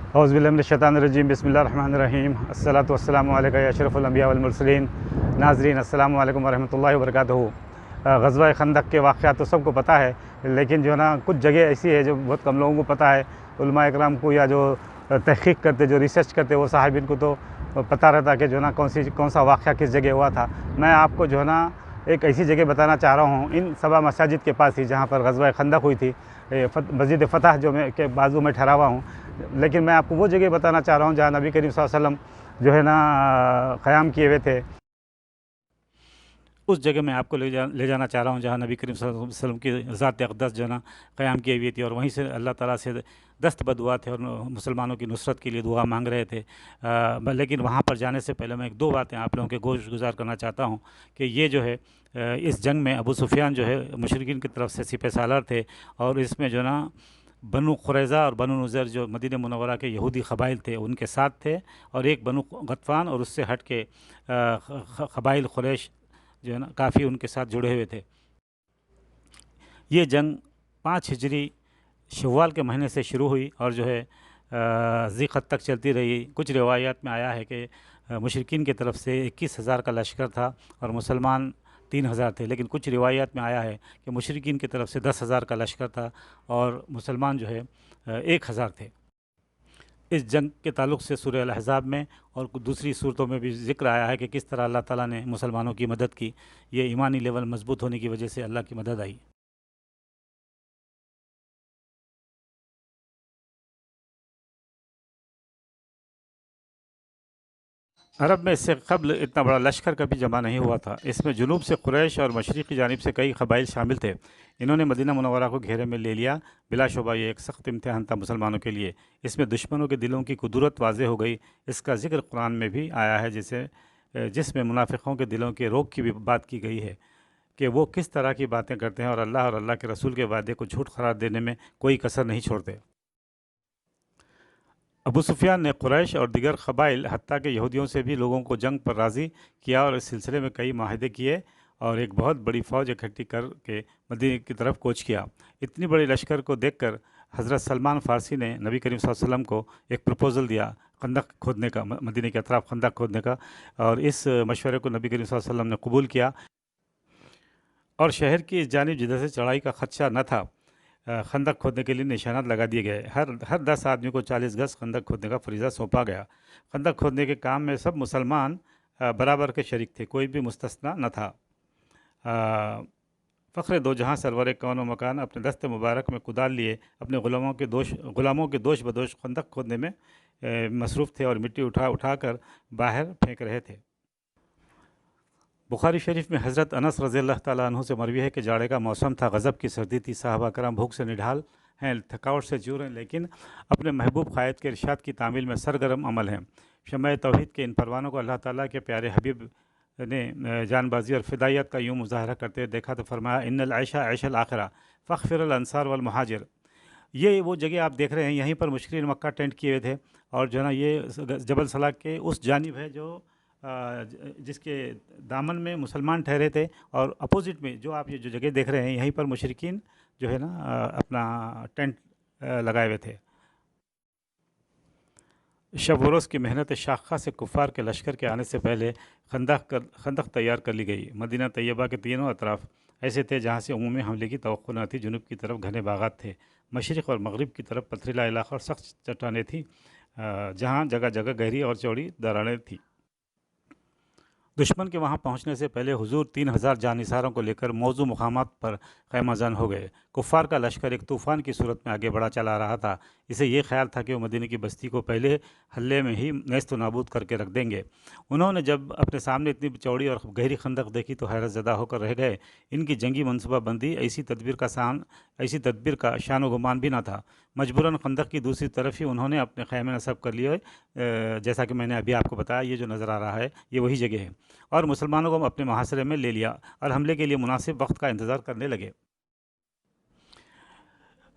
औज़ुबिल्लाहि बिस्मिल्लाहिर्रहमानिर्रहीम अस्सलातु वस्सलामु अलैका या अशरफुल अंबिया वल मुरसलीन। नाज़रीन अस्सलामु अलैकुम वरहमतुल्लाहि वबरकातुहू। ग़ज़वा खंदक के वाक़यात तो सबको पता है, लेकिन जो है ना कुछ जगह ऐसी है जो बहुत कम लोगों को पता है। उलमा इकराम को या जो तहक़ीक़ करते, जो रिसर्च करते, वो साहिबीन को तो पता रहता कि जो है ना कौन सा वाक़या किस जगह हुआ था। मैं आपको जो है ना एक ऐसी जगह बताना चाह रहा हूँ, इन सबा मसाजिद के पास ही, जहाँ पर ग़ज़वा खंदक हुई थी। मस्जिद फ़तह जो मैं के बाजू में ठहरा हुआ हूँ, लेकिन मैं आपको वो जगह बताना चाह रहा हूँ जहाँ नबी करीम सल्लल्लाहु अलैहि वसल्लम जो है ना क़याम किए हुए थे। उस जगह मैं आपको ले जाना चाह रहा हूँ जहाँ नबी करीम सल्लल्लाहु अलैहि वसल्लम की ज़ात अक़दस जो है ना क़याम किए हुई थी, और वहीं से अल्लाह ताला से दस्त बदुआ थे और मुसलमानों की नुसरत के लिए दुआ मांग रहे थे। लेकिन वहाँ पर जाने से पहले मैं एक दो बातें आप लोगों के गोश गुजार करना चाहता हूँ कि ये जो है इस जंग में अबू सुफियान जो है मुशरिकीन की तरफ से सिपह सालार थे, और इसमें जो ना बनु क़ुरैज़ा और बनु नज़ीर जो मदीना मुनव्वरा के यहूदी क़बाइल थे उनके साथ थे, और एक बनु गतफ़ान और उससे हट के क़बाइल क़ुरैश जो है ना काफ़ी उनके साथ जुड़े हुए थे। ये जंग 5 हिजरी शव्वाल के महीने से शुरू हुई और जो है ज़िक़त तक चलती रही। कुछ रिवायात में आया है कि मुशरिकीन की तरफ से 21,000 का लश्कर था और मुसलमान 3,000 थे, लेकिन कुछ रिवायात में आया है कि मुशरिकीन की तरफ से 10,000 का लश्कर था और मुसलमान जो है 1,000 थे। इस जंग के ताल्लुक़ से सूरह अल-अहज़ाब में और दूसरी सूरतों में भी ज़िक्र आया है कि किस तरह अल्लाह ताला ने मुसलमानों की मदद की। ये ईमानी लेवल मज़बूत होने की वजह से अल्लाह की मदद आई। अरब में इससे क़ब्ल इतना बड़ा लश्कर कभी जमा नहीं हुआ था। इसमें जुनूब से कुरैश और मशरिक़ की जानिब से कई क़बाइल शामिल थे। इन्होंने मदीना मुनव्वरा को घेरे में ले लिया। बिलाशुबा ये एक सख्त इम्तिहान था मुसलमानों के लिए। इसमें दुश्मनों के दिलों की कुदरत वाज़ेह हो गई। इसका ज़िक्र कुरान में भी आया है, जिसमें मुनाफ़िक़ों के दिलों के रोग की भी बात की गई है कि वो किस तरह की बातें करते हैं और अल्लाह के रसूल के वादे को झूठ करार देने में कोई कसर नहीं छोड़ते। अबू सुफियान ने कुरैश और दिगर क़बाइल हत्ता के यहूदियों से भी लोगों को जंग पर राज़ी किया और इस सिलसिले में कई माहदे किए और एक बहुत बड़ी फ़ौज इकट्ठी करके मदीने की तरफ कूच किया। इतनी बड़ी लश्कर को देखकर हज़रत सलमान फ़ारसी ने नबी करीम सल्लल्लाहु अलैहि वसल्लम को एक प्रपोज़ल दिया खंदक खोदने का, मदीने के अतराफ़ खंदक खोदने का, और इस मशवरे को नबी करीम सल्लल्लाहु अलैहि वसल्लम ने कबूल किया। और शहर की इस जानिब जिधर से चढ़ाई का ख़दशा न था, खंदक खोदने के लिए निशानात लगा दिए गए। हर 10 आदमी को 40 गज़ खंदक खोदने का फरीज़ा सौंपा गया। खंदक खोदने के काम में सब मुसलमान बराबर के शरीक थे, कोई भी मुस्तस्ना न था। फ़ख्र दो जहाँ सरवर कौन व मकान अपने दस्त मुबारक में कुदाल लिए अपने ग़ुलामों के दोष बदोश खंदक खोदने में मसरूफ़ थे और मिट्टी उठा कर बाहर फेंक रहे थे। बुखारी शरीफ में हज़रत अनस रज़ियल्लाहु ताला अन्हु से मरवी है कि जाड़े का मौसम था, गज़ब की सर्दी थी, साहबा करम भूख से निढाल हैं, थकावट से चूर हैं, लेकिन अपने महबूब क़ायद के इरशाद की तामील में सरगर्म अमल हैं। शम्मा तौहीद के इन परवानों को अल्लाह ताला के प्यारे हबीब ने जानबाजी और फ़िदायत का यूँ मुज़ाहरा करते हुए देखा तो फरमाया, इन्नल ऐशा ऐशल आखिरा फ़ग़फ़िरिल अंसार वल मुहाजिर। ये वो जगह आप देख रहे हैं, यहीं पर मुशरिकीन मक्का टेंट किए हुए थे, और जो है ना ये जबल सलाक के उस जानिब है जो जिसके दामन में मुसलमान ठहरे थे, और अपोज़िट में जो आप ये जो जगह देख रहे हैं यहीं पर मुशरिकीन जो है ना अपना टेंट लगाए हुए थे। शब व रोज़ की मेहनत शाखा से कुफ़ार के लश्कर के आने से पहले खंदक तैयार कर ली गई। मदीना तैयबा के तीनों अतराफ़ ऐसे थे जहाँ से उमूमी हमले की तवक्को न थी। जुनूब की तरफ घने बागात थे, मशरिक़ और मगरिब की तरफ पथरीला इलाक़ा और सख्त चट्टानें थी, जहाँ जगह जगह गहरी और चौड़ी दरारें थीं। दुश्मन के वहाँ पहुँचने से पहले हुजूर 3,000 जानिसारों को लेकर मौजू मुकामात पर ख़ैमाज़न हो गए। कुफ़ार का लश्कर एक तूफ़ान की सूरत में आगे बढ़ा चला रहा था। इसे ये ख्याल था कि वो मदीने की बस्ती को पहले हल्ले में ही नेस्त नाबूद करके रख देंगे। उन्होंने जब अपने सामने इतनी चौड़ी और गहरी खंदक देखी तो हैरत ज़दा होकर रह गए। इनकी जंगी मनसूबाबंदी ऐसी तदबीर का शान व गुमान भी ना था। मजबूरन खंदक की दूसरी तरफ ही उन्होंने अपने ख़ैमे नस्ब कर लिए। जैसा कि मैंने अभी आपको बताया, ये जो नज़र आ रहा है ये वही जगह है, और मुसलमानों को अपने मुहासरे में ले लिया और हमले के लिए मुनासिब वक्त का इंतज़ार करने लगे।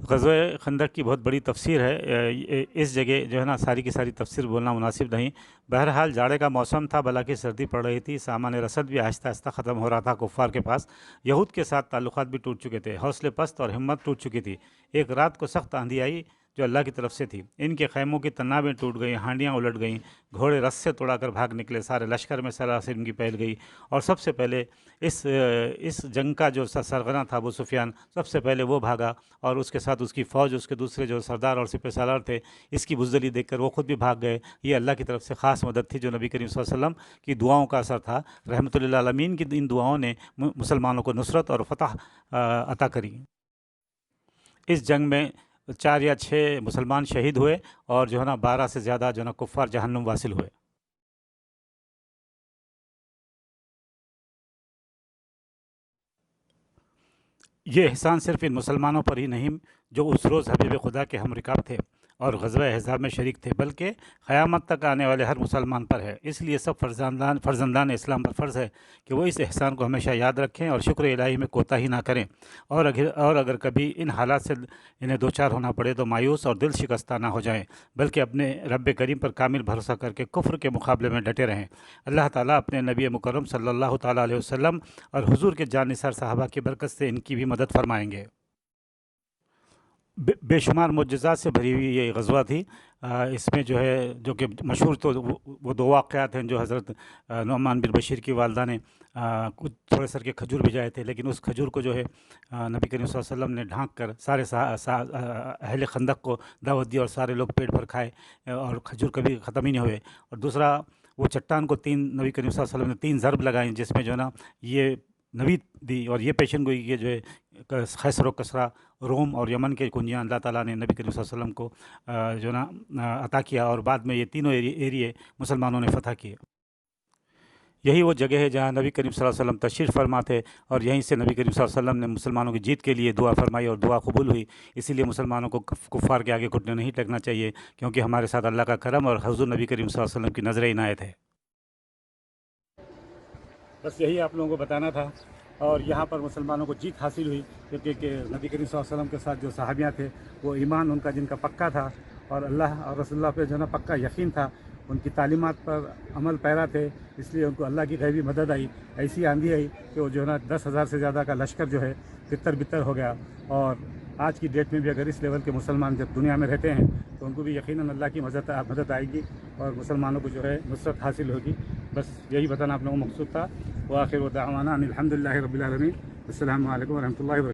ग़ज़वा खंदक की बहुत बड़ी तफसीर है। इस जगह जो है ना सारी की सारी तफसीर बोलना मुनासिब नहीं। बहरहाल जाड़े का मौसम था, भला सर्दी पड़ रही थी, सामान रसद भी आहिस्ता आहिस्ता ख़त्म हो रहा था। कुफ़ार के पास यहूद के साथ ताल्लुक़ात भी टूट चुके थे, हौसले पस्त और हिम्मत टूट चुकी थी। एक रात को सख्त आंधी आई جو اللہ کی طرف سے تھی۔ ان کے خیموں کی تنابیں ٹوٹ گئیں، ہانڈیاں الٹ گئیں، گھوڑے رس سے توڑا کر بھاگ نکلے، سارے لشکر میں سراسر ان کی پھیل گئی۔ اور سب سے پہلے اس جنگ کا جو سرغنہ تھا ابو سفیان، سب سے پہلے وہ بھاگا، اور اس کے ساتھ اس کی فوج، اس کے دوسرے جو سردار اور سپہ سالار تھے، اس کی بزدلی دیکھ کر وہ خود بھی بھاگ گئے۔ یہ اللہ کی طرف سے خاص مدد تھی جو نبی کریم صلی اللہ علیہ وسلم کی دعاؤں کا اثر تھا۔ رحمۃ اللہ عالمین کی ان دعاؤں نے مسلمانوں کو نصرت اور فتح عطا کری۔ اس جنگ میں 4 یا 6 مسلمان شہید ہوئے، اور جو ہے نا 12 سے زیادہ جو ہے نا کفار جہنم واصل ہوئے۔ یہ احسان صرف ان مسلمانوں پر ہی نہیں جو اس روز حبیب خدا کے ہم رکاب تھے اور غزوہ احزاب میں شریک تھے، بلکہ قیامت تک آنے والے ہر مسلمان پر ہے۔ اس لیے سب فرزندان اسلام پر فرض ہے کہ وہ اس احسان کو ہمیشہ یاد رکھیں اور شکر الہی میں کوتاہی نہ کریں، اور اگر کبھی ان حالات سے انہیں دوچار ہونا پڑے تو مایوس اور دل شکستہ نہ ہو جائیں، بلکہ اپنے رب کریم پر کامل بھروسہ کر کے کفر کے مقابلے میں ڈٹے رہیں۔ اللہ تعالیٰ اپنے نبی مکرم صلی اللہ تعالیٰ علیہ وسلم اور حضور کے جان نثار صحابہ کی برکت سے ان کی بھی مدد فرمائیں گے۔ بے شمار معجزات سے بھری ہوئی یہ غزوہ تھی۔ اس میں جو ہے، جو کہ مشہور تو وہ 2 واقعات ہیں جو حضرت نعمان بن بشیر کی والدہ نے کچھ تھوڑے سر کے کھجور بھیجائے تھے، لیکن اس کھجور کو جو ہے نبی کریم صلی اللہ علیہ وسلم نے ڈھانک کر سارے اہل خندق کو دعوت دی، اور سارے لوگ پیٹ بھر کھائے، اور کھجور کبھی ختم ہی نہیں ہوئے۔ اور دوسرا، وہ چٹان کو نبی کریم صلی اللہ علیہ وسلم نے 3 ضرب لگائیں، جس میں جو ہے نا یہ نوید دی اور یہ پیشن گوئی کہ جو ہے خیسر و کسرا، روم اور یمن کے کنجیاں اللہ تعالیٰ نے نبی کریم صلی اللہ علیہ وسلم کو جو ہے نا عطا کیا، اور بعد میں یہ تینوں ایریے مسلمانوں نے فتح کیے۔ یہی وہ جگہ ہے جہاں نبی کریم صلی اللہ علیہ وسلم تشریف فرما تھے، اور یہیں سے نبی کریم صلی اللہ علیہ وسلم نے مسلمانوں کی جیت کے لیے دعا فرمائی، اور دعا قبول ہوئی۔ اسی لیے مسلمانوں کو کفار کے آگے گھٹنے نہیں ٹکنا چاہیے، کیونکہ ہمارے ساتھ اللہ کا کرم اور حضور نبی کریم صلی اللہ علیہ وسلم کی نظر عنایت ہے۔ بس یہی آپ لوگوں کو بتانا تھا، اور یہاں پر مسلمانوں کو جیت حاصل ہوئی، کیونکہ نبی کریم صلی اللہ علیہ وسلم کے ساتھ جو صحابیاں تھے، وہ ایمان ان کا جن کا پکا تھا، اور اللہ اور رسول اللہ پہ جو ہے نا پکا یقین تھا، ان کی تعلیمات پر عمل پیرا تھے، اس لیے ان کو اللہ کی غیبی مدد آئی۔ ایسی آندھی آئی کہ وہ جو ہے نا 10,000 سے زیادہ کا لشکر جو ہے تتر بتر ہو گیا۔ اور آج کی ڈیٹ میں بھی اگر اس لیول کے مسلمان جب دنیا میں رہتے ہیں تو ان کو بھی یقیناً اللہ کی مدد آئے گی، اور مسلمانوں کو جو ہے نصرت حاصل ہوگی۔ بس یہی بتانا آپ لوگوں کو مقصود تھا۔ وآخر دعوانا ان الحمد للہ رب العالمین۔ السلام علیکم ورحمۃ اللہ وبرکاتہ۔